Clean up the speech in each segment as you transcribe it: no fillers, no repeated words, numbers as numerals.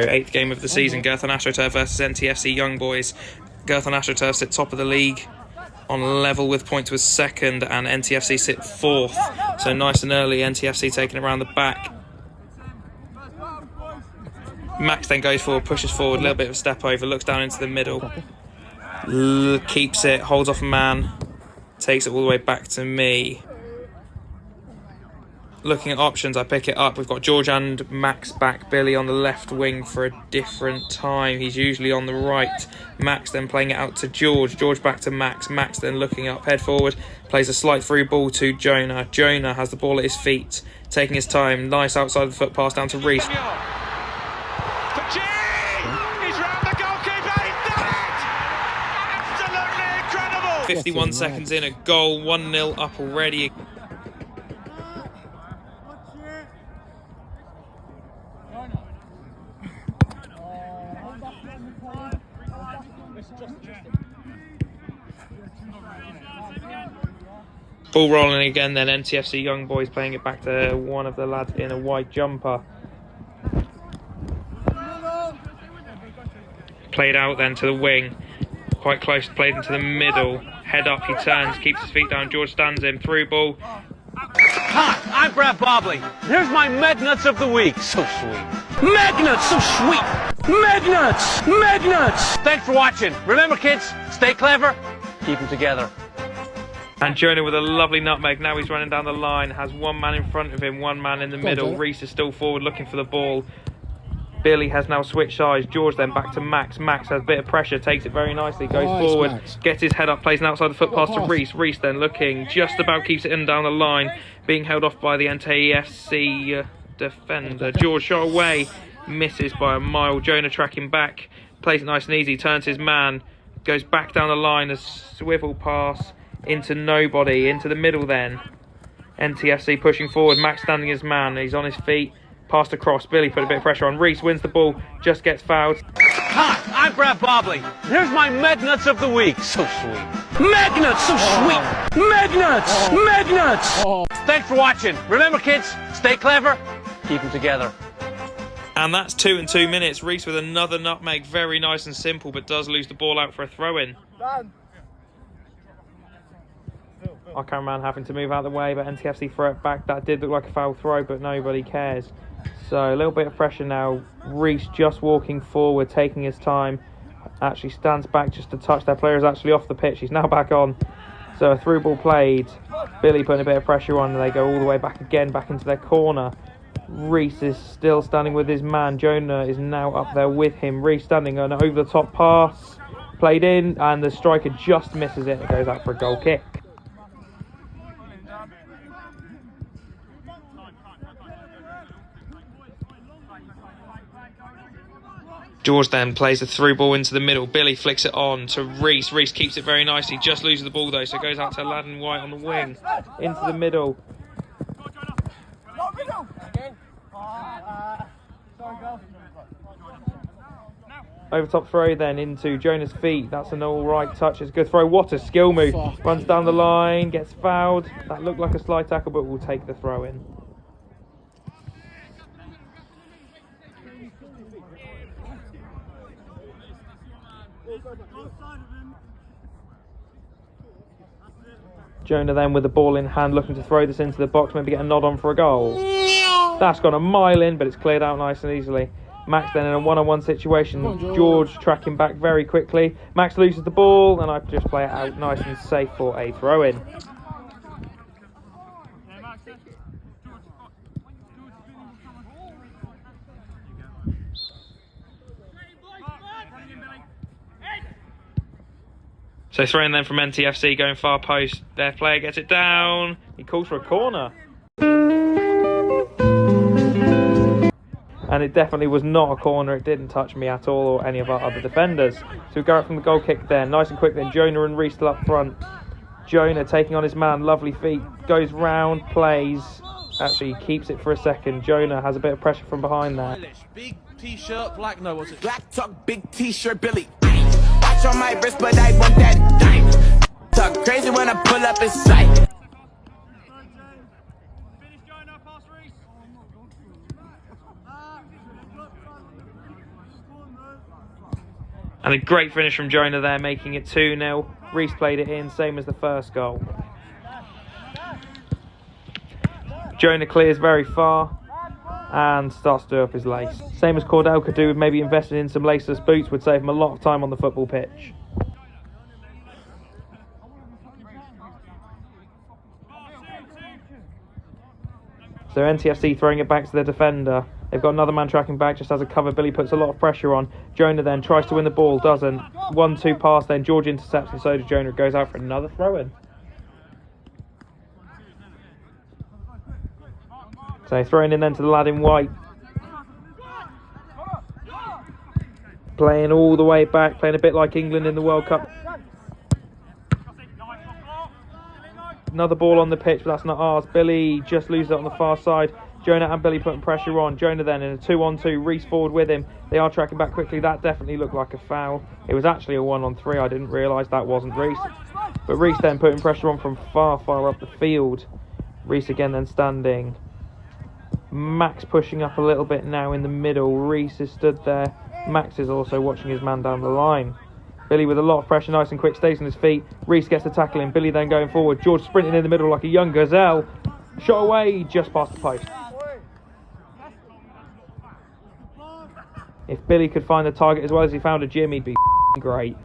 8th game of the season, Girth on AstroTurf versus NTFCyoungboys. Girth on AstroTurf sit top of the league on level with points with second, and NTFC sit 4th. So nice and early, NTFC taking it around the back. Max then goes forward, pushes forward, a little bit of a step over, looks down into the middle, keeps it, holds off a man, takes it all the way back to me. Looking at options, I pick it up. We've got George and Max back. Billy on the left wing for a different time. He's usually on the right. Max then playing it out to George. George back to Max. Max then looking up, head forward. Plays a slight through ball to Jonah. Jonah has the ball at his feet, taking his time. Nice outside of the foot pass down to Reese. He's round the goalkeeper. He's done it! Absolutely incredible! 51 seconds in, a goal. 1-0 up already. Ball rolling again, then NTFCyoungboys playing it back to one of the lads in a white jumper. Played out then to the wing, quite close, played into the middle. Head up, he turns, keeps his feet down. George stands in, through ball. Hi, I'm Brad Barbley. Here's my Megnuts of the week. So sweet. Megnuts, so sweet. Megnuts, Megnuts. Thanks for watching. Remember, kids, stay clever, keep them together. And Jonah with a lovely nutmeg. Now he's running down the line. Has one man in front of him, one man in the middle. Reese is still forward looking for the ball. Billy has now switched sides. George then back to Max. Max has a bit of pressure, takes it very nicely, goes forward, Max. Gets his head up, plays an outside the foot pass to Reese. Reese then looking, just about keeps it in down the line, being held off by the NTFC defender. George shot away, misses by a mile. Jonah tracking back, plays it nice and easy, turns his man, goes back down the line, a swivel pass into nobody, into the middle then. NTFC pushing forward, Max standing his man, he's on his feet, passed across. Billy put a bit of pressure on. Reese wins the ball, just gets fouled. Hi, I'm Brad Barbley. Here's my Megnuts of the week. So sweet. Megnuts, so sweet. Megnuts, Megnuts. Thanks for watching. Remember, kids, stay clever, keep them together. And that's 2 and 2 minutes. Reese with another nutmeg, very nice and simple, but does lose the ball out for a throw-in. Our cameraman having to move out of the way, but NTFC throw it back. That did look like a foul throw, but nobody cares. So a little bit of pressure now. Reese just walking forward, taking his time. Actually stands back just a touch. Their player is actually off the pitch. He's now back on. So a through ball played. Billy putting a bit of pressure on, and they go all the way back again, back into their corner. Reese is still standing with his man. Jonah is now up there with him. Reese standing on an over the top pass. Played in, and the striker just misses it. It goes out for a goal kick. George then plays the through ball into the middle. Billy flicks it on to Reese. Reese keeps it very nicely. Just loses the ball though, so it goes out to lad in white on the wing. Into the middle. Over top throw then into Jonah's feet. That's an alright touch. It's a good throw. What a skill move. Runs down the line, gets fouled. That looked like a slide tackle, but we'll take the throw in. Jonah then with the ball in hand, looking to throw this into the box, maybe get a nod on for a goal. That's gone a mile in, but it's cleared out nice and easily. Max then in a one-on-one situation. George tracking back very quickly. Max loses the ball, and I just play it out nice and safe for a throw-in. So throw-in then from NTFC, going far post. Their player gets it down. He calls for a corner. And it definitely was not a corner. It didn't touch me at all or any of our other defenders. So we go out from the goal kick there. Nice and quick then. Jonah and Reese still up front. Jonah taking on his man. Lovely feet. Goes round, plays. Actually keeps it for a second. Jonah has a bit of pressure from behind there. Big t-shirt, black, no, what's it? Black tuck, big t-shirt, Billy. Watch on my wrist, but I want that dime. Talk crazy when I pull up in sight. And a great finish from Jonah there, making it 2-0. Reese played it in, same as the first goal. Jonah clears very far and starts to do up his lace. Same as Cordell could do with maybe investing in some laceless boots, would save him a lot of time on the football pitch. So NTFC throwing it back to the defender. They've got another man tracking back, just as a cover. Billy puts a lot of pressure on. Jonah then tries to win the ball, doesn't. 1-2 pass, then George intercepts, and so does Jonah. It goes out for another throw-in. So throwing in then to the lad in white. Playing all the way back, playing a bit like England in the World Cup. Another ball on the pitch, but that's not ours. Billy just loses it on the far side. Jonah and Billy putting pressure on. Jonah then in a 2-on-2, Reese forward with him. They are tracking back quickly. That definitely looked like a foul. It was actually a 1-on-3. I didn't realise that wasn't Reese. But Reese then putting pressure on from far, far up the field. Reese again then standing. Max pushing up a little bit now in the middle. Reese is stood there. Max is also watching his man down the line. Billy with a lot of pressure, nice and quick, stays on his feet. Reese gets the tackle in. Billy then going forward. George sprinting in the middle like a young gazelle. Shot away, just past the post. If Billy could find the target as well as he found a Jim, he'd be great.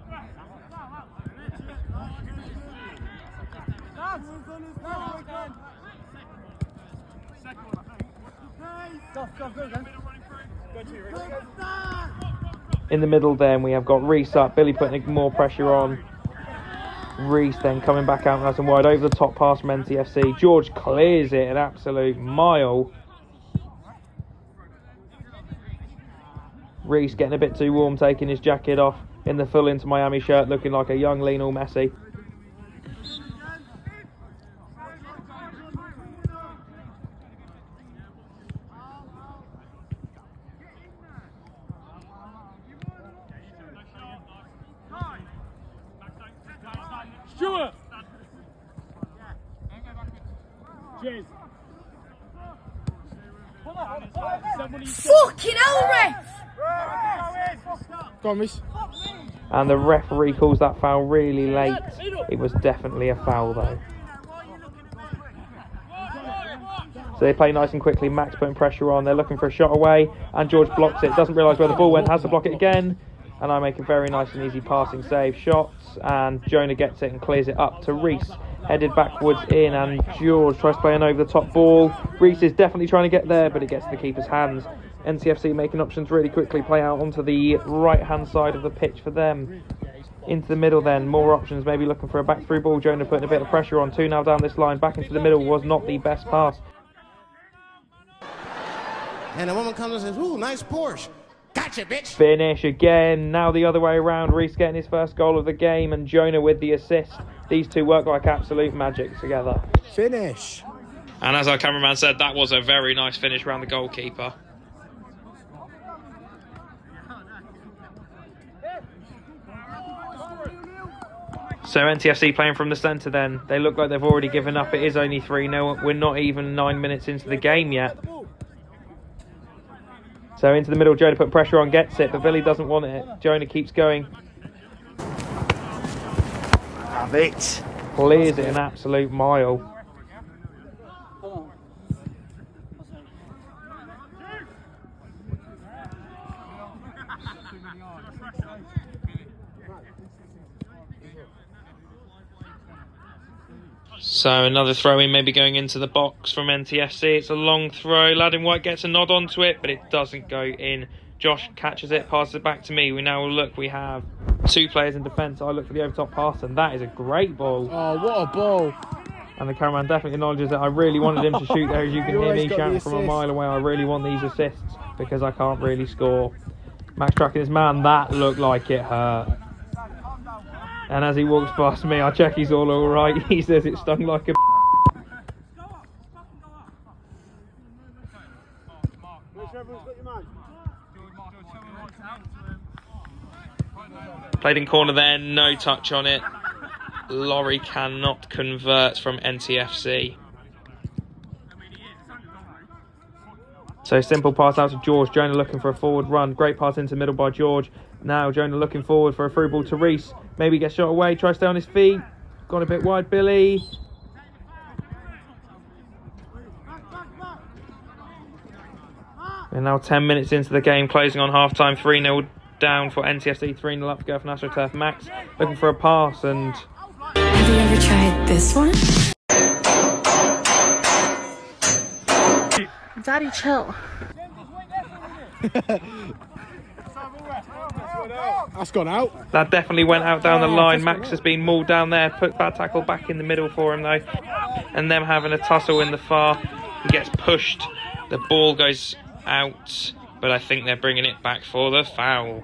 In the middle then we have got Reese up, Billy putting more pressure on. Reese then coming back out nice and wide over the top pass from NTFC. George clears it an absolute mile. Reese getting a bit too warm, taking his jacket off in the full Inter Miami shirt, looking like a young Lionel Messi. Fucking hell, ref! Go on, miss. And the referee calls that foul really late. It was definitely a foul though. So they play nice and quickly. Max putting pressure on. They're looking for a shot away, and George blocks it. Doesn't realise where the ball went. Has to block it again. And I make a very nice and easy passing save. Shots, and Jonah gets it and clears it up to Reese. Headed backwards in, and George tries playing over the top ball. Reese is definitely trying to get there, but it gets to the keeper's hands. NTFC making options really quickly. Play out onto the right-hand side of the pitch for them. Into the middle then, more options. Maybe looking for a back-through ball. Jonah putting a bit of pressure on. 2 now down this line. Back into the middle was not the best pass. And a woman comes and says, ooh, nice Porsche. Gotcha, bitch. Finish again. Now the other way around. Reese getting his first goal of the game, and Jonah with the assist. These two work like absolute magic together. Finish. And as our cameraman said, that was a very nice finish around the goalkeeper. So NTFC playing from the centre then. They look like they've already given up. It is only 3-0. We're not even 9 minutes into the game yet. So into the middle, Jonah put pressure on, gets it, but Billy doesn't want it. Jonah keeps going. Have it. Clears it an absolute mile. So another throw-in maybe going into the box from NTFC. It's a long throw. Lad in white gets a nod onto it, but it doesn't go in. Josh catches it, passes it back to me. We now look, we have 2 players in defence. I look for the overtop pass, and that is a great ball. Oh, what a ball. And the cameraman definitely acknowledges that I really wanted him to shoot there. As you can hear me shouting from a mile away, I really want these assists because I can't really score. Max tracking his man, that looked like it hurt. And as he walks past me, I check he's all alright. He says it stung like a... Played in corner there, no touch on it. Laurie cannot convert from NTFC. So So simple pass out to George. Jonah looking for a forward run. Great pass into the middle by George. Now Jonah looking forward for a through ball to Reese. Maybe gets shot away. Tries to stay on his feet. Got a bit wide, Billy. We're now 10 minutes into the game, closing on half-time. 3-0 down for NTFC, 3-0 up for Girth and Astro. Max looking for a pass and... Have you ever tried this one? Daddy, chill. That's gone out. That definitely went out down the line. Max has been mauled down there. Put that tackle back in the middle for him though. And them having a tussle in the far. He gets pushed. The ball goes out. But I think they're bringing it back for the foul.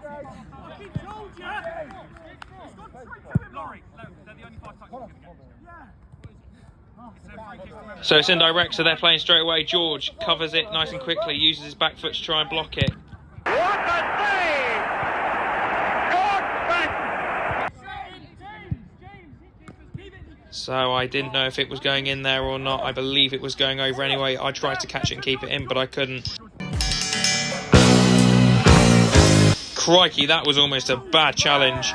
So it's indirect, so they're playing straight away. George covers it nice and quickly, uses his back foot to try and block it. What a save! So I didn't know if it was going in there or not. I believe it was going over anyway. I tried to catch it and keep it in, but I couldn't. Crikey, that was almost a bad challenge.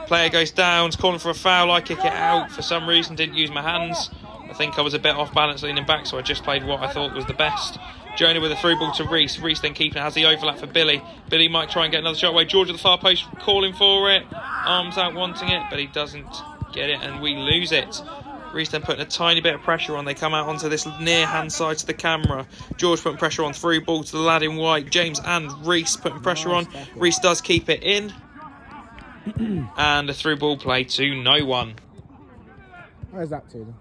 Player goes down, calling for a foul. I kick it out. For some reason, didn't use my hands. I think I was a bit off balance leaning back, so I just played what I thought was the best. Jonah with a through ball to Reese. Reese then keeping it, has the overlap for Billy. Billy might try and get another shot away. George at the far post calling for it. Arms out wanting it, but he doesn't get it and we lose it. Reese then putting a tiny bit of pressure on. They come out onto this near hand side to the camera. George putting pressure on, through ball to the lad in white. James and Reese putting pressure on. Reese does keep it in. And a through ball play to no one. Where's that to?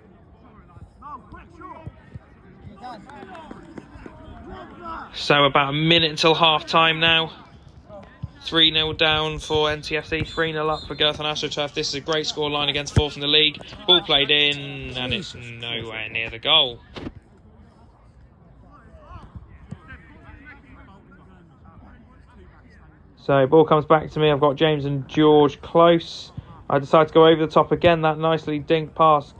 So about a minute until half time now. 3-0 down for NTFC, 3-0 up for Girth and Astro. This is a great scoreline against fourth in the league. Ball played in and it's nowhere near the goal. So ball comes back to me. I've got James and George close. I decide to go over the top again. That nicely dinked pass.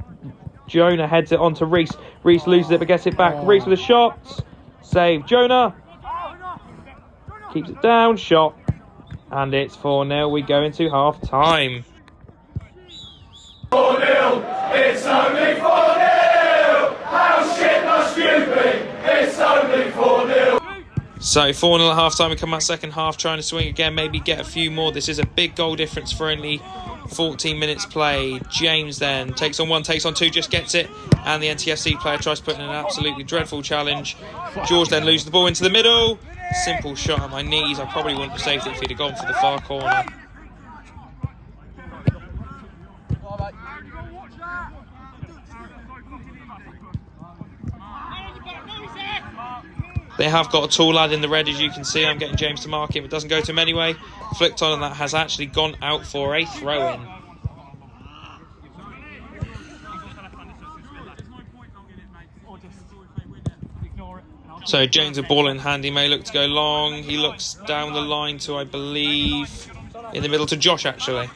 Jonah heads it on to Reese. Reese loses it but gets it back. Reese with a shot. Save. Jonah keeps it down. Shot. And it's 4-0. We go into half time. 4-0. It's only 4-0. How shit must you be? It's only 4-0. So 4-0 at half time. We come out second half trying to swing again, maybe get a few more. This is a big goal difference for only 14 minutes played. James then takes on one, takes on two, just gets it. And the NTFC player tries to put in an absolutely dreadful challenge. George then loses the ball into the middle. Simple shot at my knees. I probably wouldn't have saved it if he'd have gone for the far corner. They have got a tall lad in the red, as you can see. I'm getting James to mark him. It doesn't go to him anyway. Flicked on, and that has actually gone out for a throw-in. So James with ball in hand. He may look to go long. He looks down the line to, I believe, in the middle to Josh, actually.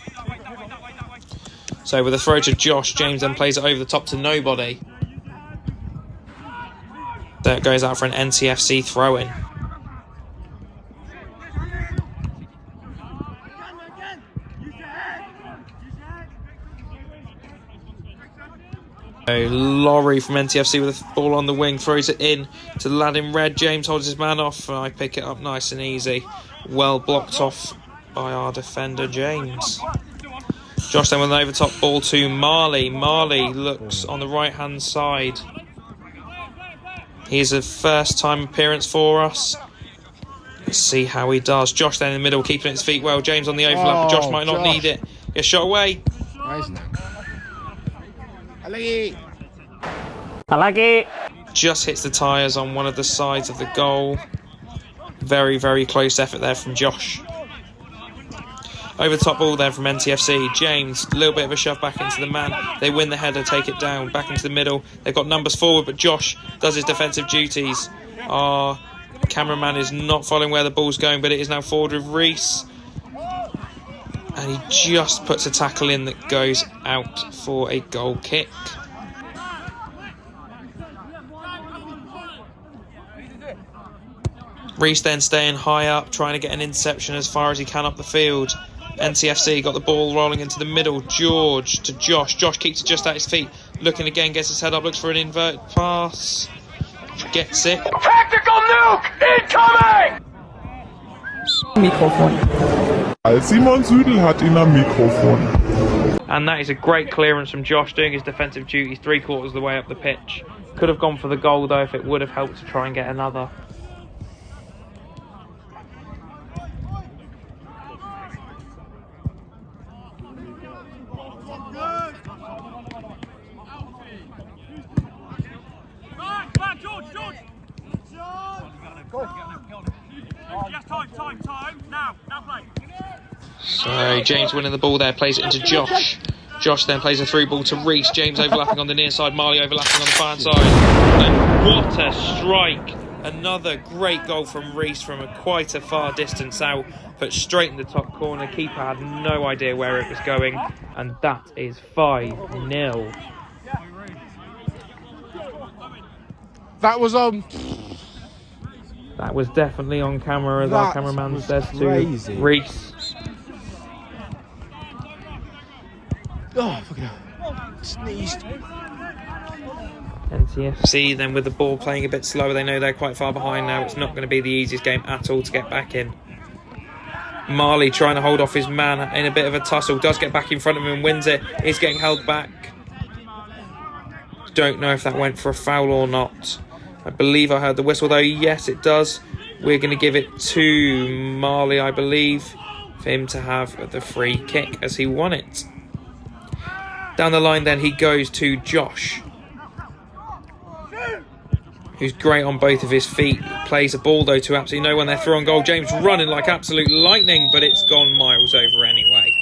So with a throw to Josh, James then plays it over the top to nobody. That goes out for an NTFC throw-in. So Laurie from NTFC with a ball on the wing, throws it in to the lad in red. James holds his man off, and I pick it up nice and easy. Well blocked off by our defender, James. Josh then with an over-top ball to Marley. Marley looks on the right-hand side. He's a first-time appearance for us. Let's see how he does. Josh then in the middle, keeping his feet well. James on the overlap, but Josh might not need it. Gets shot away. I like it. Just hits the tyres on one of the sides of the goal. Very, very close effort there from Josh. Over the top ball there from NTFC. James, a little bit of a shove back into the man. They win the header, take it down, back into the middle. They've got numbers forward, but Josh does his defensive duties. Our cameraman is not following where the ball's going, but it is now forward with Reese. And he just puts a tackle in that goes out for a goal kick. Reese then staying high up, trying to get an interception as far as he can up the field. NTFC got the ball rolling into the middle. George to Josh. Josh keeps it just at his feet. Looking again, gets his head up, looks for an inverted pass. Gets it. Tactical nuke incoming! Simon Südel hat ihn am Mikrofon. And that is a great clearance from Josh, doing his defensive duties 3/4 of the way up the pitch. Could have gone for the goal though if it would have helped to try and get another. So James winning the ball there, plays it into Josh. Josh then plays a through ball to Reese. James overlapping on the near side, Marley overlapping on the far side. And what a strike! Another great goal from Reese from quite a far distance out, put straight in the top corner. Keeper had no idea where it was going, and that is 5-0. That was That was definitely on camera, as our cameraman says to Reese. Oh, fucking hell. Sneezed. NTFC then with the ball playing a bit slower. They know they're quite far behind now. It's not going to be the easiest game at all to get back in. Marley trying to hold off his man in a bit of a tussle. Does get back in front of him and wins it. He's getting held back. Don't know if that went for a foul or not. I believe I heard the whistle though. Yes, it does. We're going to give it to Marley, I believe, for him to have the free kick as he won it. Down the line then he goes to Josh, who's great on both of his feet. Plays the ball though to absolutely no one. They're through on goal. James running like absolute lightning, but it's gone miles over anyway.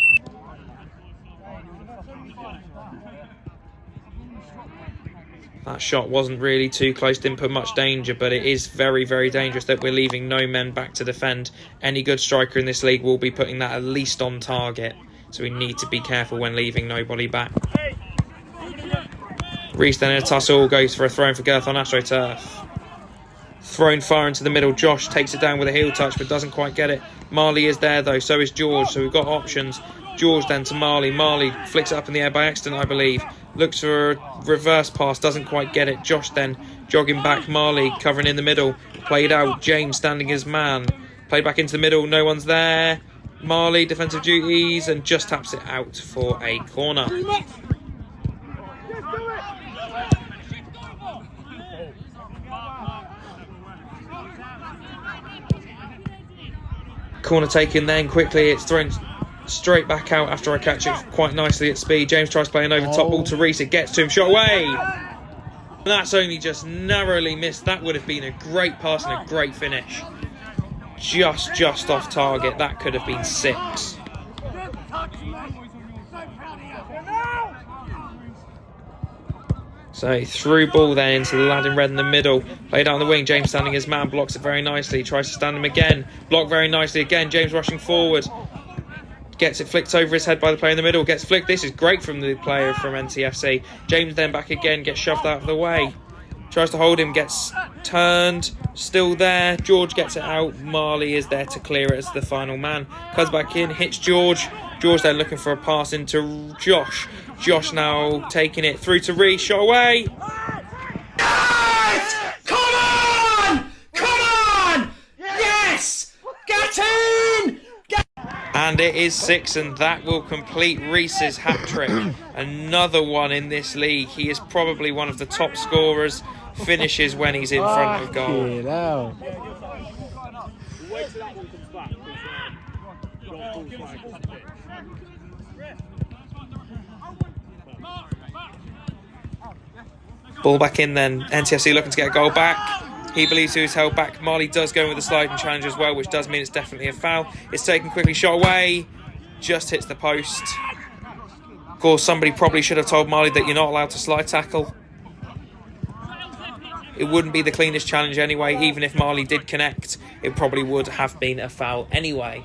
That shot wasn't really too close, didn't put much danger, but it is very, very dangerous that we're leaving no men back to defend. Any good striker in this league will be putting that at least on target, so we need to be careful when leaving nobody back. Reese then in a tussle goes for a throw for Girth on Astro turf. Thrown far into the middle. Josh takes it down with a heel touch but doesn't quite get it. Marley is there though, so is George, so we've got options. George then to Marley. Marley flicks it up in the air by accident, I believe. Looks for a reverse pass, doesn't quite get it. Josh then jogging back. Marley covering in the middle. Played out. James standing his man. Played back into the middle. No one's there. Marley defensive duties and just taps it out for a corner. Corner taken then quickly. It's thrown straight back out after I catch it quite nicely at speed. James tries playing over top ball to Reese. It gets to him. Shot away. And that's only just narrowly missed. That would have been a great pass and a great finish. Just off target. That could have been 6. So through ball then into the lad in red in the middle. Play down the wing. James standing his man. Blocks it very nicely. Tries to stand him again. Blocked very nicely again. James rushing forward. Gets it flicked over his head by the player in the middle. Gets flicked. This is great from the player from NTFC. James then back again. Gets shoved out of the way. Tries to hold him. Gets turned. Still there. George gets it out. Marley is there to clear it as the final man. Comes back in. Hits George. George then looking for a pass into Josh. Josh now taking it through to Reese. Shot away. Yes! Come on! Come on! Yes! Get in! And it is 6, and that will complete Reese's hat-trick. Another one in this league. He is probably one of the top scorers. Finishes when he's in front of goal. Ball back in then. NTFC looking to get a goal back. He believes he was held back. Marley does go with the sliding challenge as well, which does mean it's definitely a foul. It's taken quickly, shot away. Just hits the post. Of course, somebody probably should have told Marley that you're not allowed to slide tackle. It wouldn't be the cleanest challenge anyway. Even if Marley did connect, it probably would have been a foul anyway.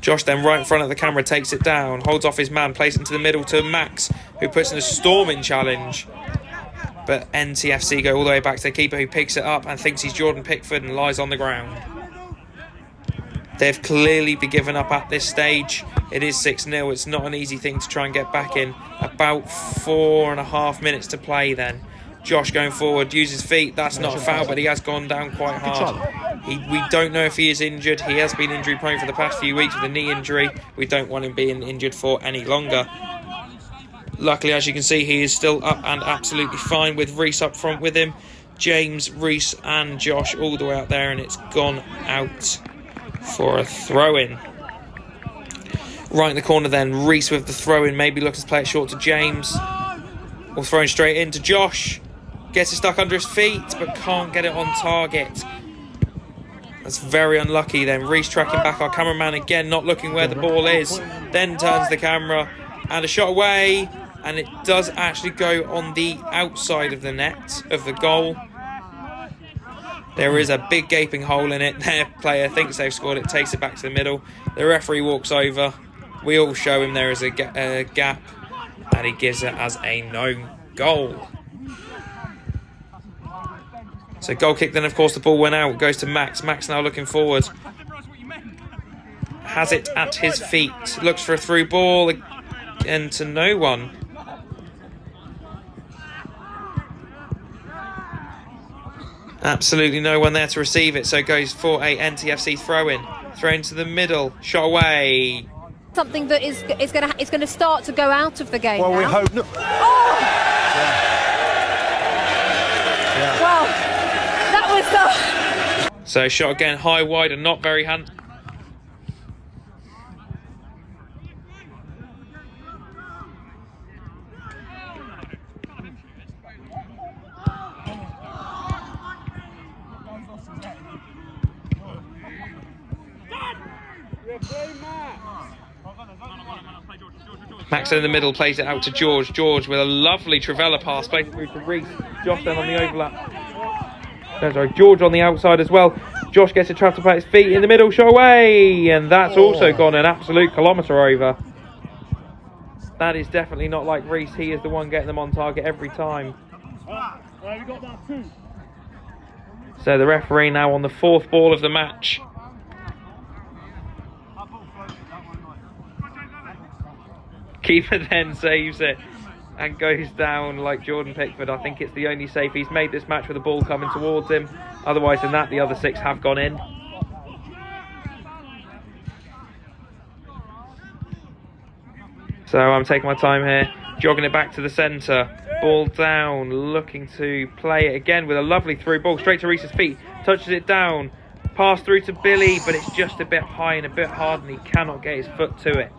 Josh then right in front of the camera takes it down, holds off his man, plays it into the middle to Max, who puts in a storming challenge. but NTFC go all the way back to the keeper, who picks it up and thinks he's Jordan Pickford and lies on the ground. They've clearly been given up at this stage. It is 6-0. It's not an easy thing to try and get back in. About 4.5 minutes to play then. Josh going forward, uses feet. That's not a foul, but he has gone down quite hard. We don't know if he is injured. He has been injury prone for the past few weeks with a knee injury. We don't want him being injured for any longer. Luckily, as you can see, he is still up and absolutely fine, with Reese up front with him. James, Reese and Josh all the way out there, and it's gone out for a throw-in. Right in the corner then, Reese with the throw-in, maybe looking to play it short to James. Or throwing straight into Josh. Gets it stuck under his feet, but can't get it on target. That's very unlucky then. Reese tracking back, our cameraman again, not looking where the ball is. Then turns the camera, and a shot away. And it does actually go on the outside of the net, of the goal. There is a big gaping hole in it. Their player thinks they've scored it, takes it back to the middle. The referee walks over. We all show him there is a gap, and he gives it as a no goal. So goal kick then, of course, the ball went out. Goes to Max. Max now looking forward. Has it at his feet. Looks for a through ball, and to no one. Absolutely no one there to receive it, so it goes for a NTFC throw-in. Throw into the middle, shot away. Something that is going to start to go out of the game. Well, now. we hope not. Oh! Yeah. Well, that was So shot again, high, wide, and not very handy. Max in the middle, plays it out to George. George with a lovely Trivella pass, plays it through to Reese. Josh then on the overlap. No, sorry, George on the outside as well. Josh gets a trap to play his feet in the middle, shot away, and that's also gone an absolute kilometre over. That is definitely not like Reese. He is the one getting them on target every time. So the referee now on the 4th ball of the match. Keeper then saves it and goes down like Jordan Pickford. I think it's the only save he's made this match with the ball coming towards him. Otherwise than that, the other 6 have gone in. So I'm taking my time here, jogging it back to the centre. Ball down, looking to play it again with a lovely through ball straight to Reese's feet. Touches it down, pass through to Billy, but it's just a bit high and a bit hard, and he cannot get his foot to it.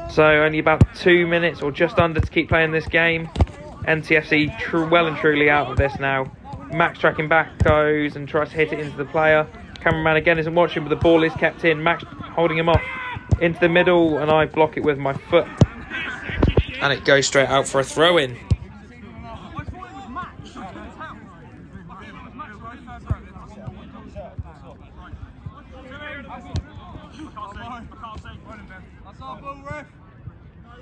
So only about 2 minutes or just under to keep playing this game. NTFC well and truly out of this now. Max tracking back goes and tries to hit it into the player. Cameraman again isn't watching, but the ball is kept in. Max holding him off into the middle, and I block it with my foot. And it goes straight out for a throw-in.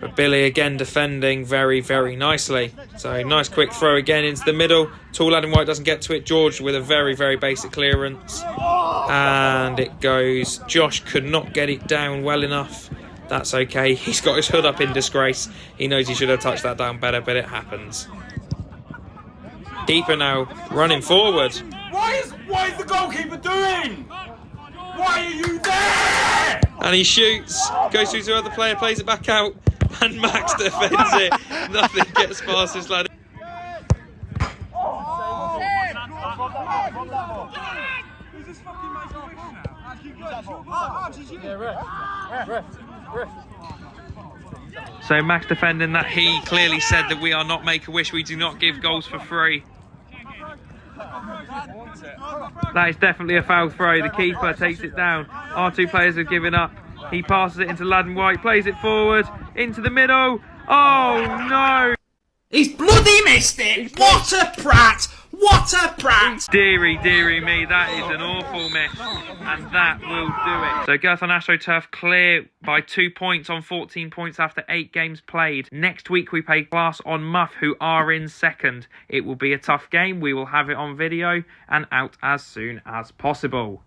But Billy again defending very, very nicely. So nice quick throw again into the middle. Tall Adam White doesn't get to it. George with a very, very basic clearance. And it goes. Josh could not get it down well enough. That's okay. He's got his hood up in disgrace. He knows he should have touched that down better, but it happens. Keeper now running forward. What is the goalkeeper doing? Why are you there? And he shoots. Goes through to the other player, plays it back out. And Max defends it. Nothing gets past this lad. So Max defending that. He clearly said that we are not Make-A-Wish. We do not give goals for free. That is definitely a foul throw. The keeper takes it down. Our 2 players have given up. He passes it into Laden White, plays it forward, into the middle. Oh no! He's bloody missed it! What a prat! What a prank! Deary, deary me, that is an awful miss, and that will do it. So Girth on Astro Turf clear by 2 points on 14 points after 8 games played. Next week we play Glass on Muff, who are in second. It will be a tough game. We will have it on video and out as soon as possible.